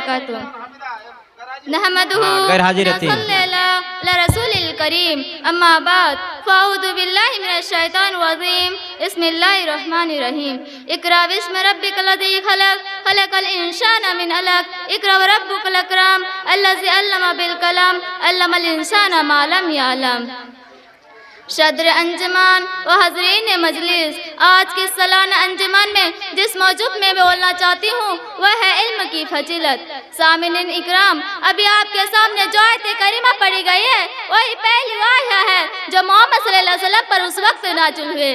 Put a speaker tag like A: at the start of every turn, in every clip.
A: वबरकातुहू। नहमदुहू नसल्ली अला रसूलिल करीम, अम्मा बाद, फ़अऊज़ु बिल्लाहि मिनश शैतानिर रजीम, बिस्मिल्लाहिर रहमानिर रहीम। इक़रा बिस्मि रब्बिकल लज़ी खलक़, खलक़ल इंसान मिन अलक़, इक़रा व रब्बुकल अकरम, अल्लज़ी अल्लम बिल कलम, अल्लमल इंसान मा लम यअलम। सदर अंजुमन व हज़रीन मजलिस, आज की सालाना अंजुमन में जिस मौजू में बोलना चाहती हूँ वह है इल्म की फजीलत। सामिनीन इकराम, अभी आपके सामने जो आयत करीमा पढ़ी गई है वही पहली आयत है जो मोहम्मद सल्लल्लाहु अलैहि वसल्लम पर उस वक्त नाज़िल हुए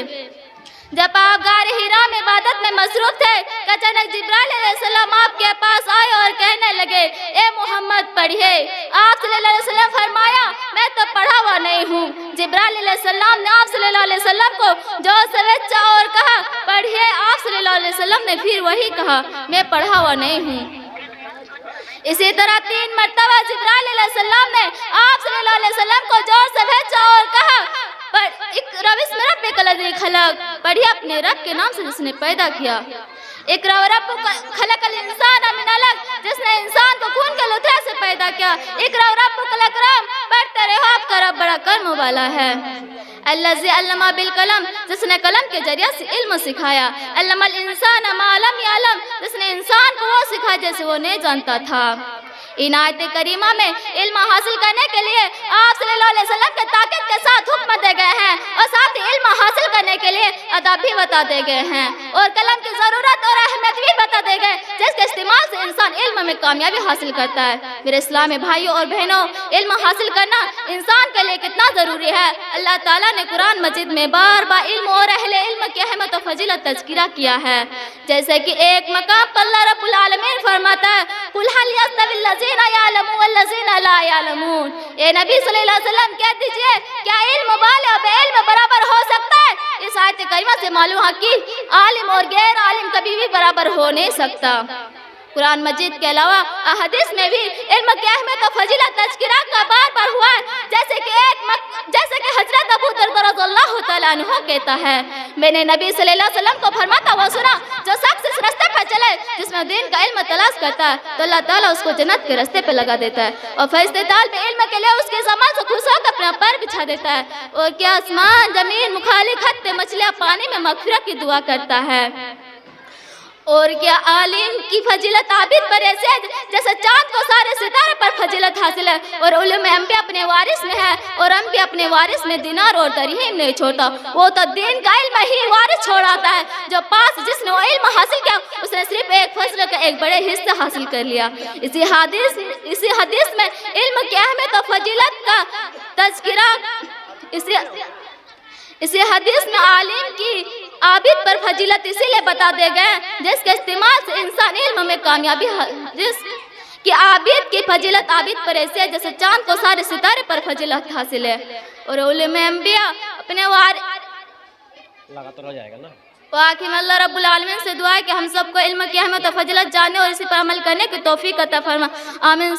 A: जब आप गार हिरा में इबादत में मसरूफ थे। अचानक जिब्राइल अलैहिस्सलाम आपके पास आए और कहने लगे, ए मोहम्मद पढ़िए। आप सल्लल्लाहु अलैहि वसल्लम फरमाया, मैं तो पढ़ा हुआ नहीं हूँ। जिब्राइल अलैहिस्सलाम ने आप सल्लल्लाहु अलैहि वसल्लम को जो सवेचा और कहा पढ़िए। आप सल्लल्लाहु अलैहि वसल्लम ने फिर वही कहा, मैं पढ़ा हुआ नहीं हूँ। इसी तरह 3 मरतबा जिब्राइल अलैहिस्सलाम ने आप सल्लल्लाहु अलैहि वसल्लम को जोर से भेजा और कहा, इक़रा बिस्मि रब्बिकल लज़ी खलक़, पढ़िए अपने रब के नाम से जिसने पैदा किया। इक़रा व रब्बुकल खलक़ल इंसान मिन अलक़, जिसने इंसान को खून के लुथरे से पैदा किया। इक़रा व रब्बुकल अकरम, पढ़ते रहो आपका रब बड़ा कर्म वाला है। अल्लज़ी अल्लम बिल कलम, जिसने कलम के जरिए से इल्म सिखाया। अल्लमल इंसान मा लम यअलम, जिसने इंसान को वो सिखाया जैसे वो नहीं जानता था। इन आयत करीमा में इल्म हासिल करने के लिए आप सल्लल्लाहु अलैहि वसल्लम के ताक़ीद के साथ हुक्म दे गए हैं और साथ ही इल्म हासिल करने के लिए अदब भी बता दे गए हैं और कलम की ज़रूरत और अहमियत भी बता दे गए जिसके इस्तेमाल से इंसान इल्म में कामयाबी हासिल करता है। मेरे इस्लामी भाइयों और बहनों, इल्म हासिल करना इंसान के लिए कितना ज़रूरी है। अल्लाह ताला ने कुरान मजीद में बार बार इल्म और अहले इल्म की अहमियत और फजीलत तज़किरा किया है। जैसे कि एक मकाम पर अल्लाह रब्बुल आलमीन फरमाता है, कुल हल यस्तविल लज़ीना यअलमून वल्लज़ीना ला यअलमून। ए नबी सल्लल्लाहु अलैहि वसल्लम कह दीजिए, क्या इल्म वाले और बेइल्म बराबर हो सकता है? इस आयत करीमा से मालूम है कि आलिम और गैर आलिम कभी भी बराबर हो नहीं सकता। कुरान मजीद के अलावा अहदीस में भी इल्म की अहमियत और फजीलत तज़किरा का बार बार हुआ है। जैसे कि हजरत अबू दरदा रज़ियल्लाहु तआला अन्हु कहता है, मैंने नबी सल्लल्लाहु अलैहि वसल्लम को फरमाता हुआ सुना, जो शख्स इस रास्ते पर चले जिसमें दीन का इल्म तलाश करता है तो अल्लाह ताला उसको जन्नत के रास्ते पे लगा देता है और फरिश्ते तालिब इल्म के लिए उसके ज़मान से खुश होकर अपना पैर बिछा देता है। और क्या आसमान, जमीन, मुखालिक, खत्ते, मछलियाँ पानी में मग़फ़िरत की दुआ करता है। और क्या आलिम की फजीलत आबिद पर ऐसे है जैसे चाँद को सारे सितारे पर फजीलत हासिल है। और उलूम अम्बिया अपने वारिस में है और अम्बिया अपने वारिस में दिनार और दरहम नहीं छोड़ता। वो तो दीन का इल्म ही वारिस छोड़ाता है। जो पास जिसने वो इल्म हासिल किया उसने सिर्फ एक फसल का एक बड़े हिस्सा हासिल कर लिया। इसी हदीस में इल्म की अहमियत और फजीलत का तज़किरा, इसी हदीस में आलिम की आबिद पर फजीलत इसीलिए बता दे गए जिसके इस्तेमाल से इंसान इल्म में कामयाबी, जिसकी आबिद की फजीलत आबिद पर ऐसे है जैसे चाँद को सारे सितारे पर फजीलत हासिल है। और उलूम अम्बिया अपने
B: लगातार हो जाएगा ना।
A: आखिर में अल्लाह रब्बुल आलमीन से दुआ है कि हम सबको इल्म की अहमियत और फजीलत जानने और इसी पर अमल करने की तौफीक अता फरमा। आमीन।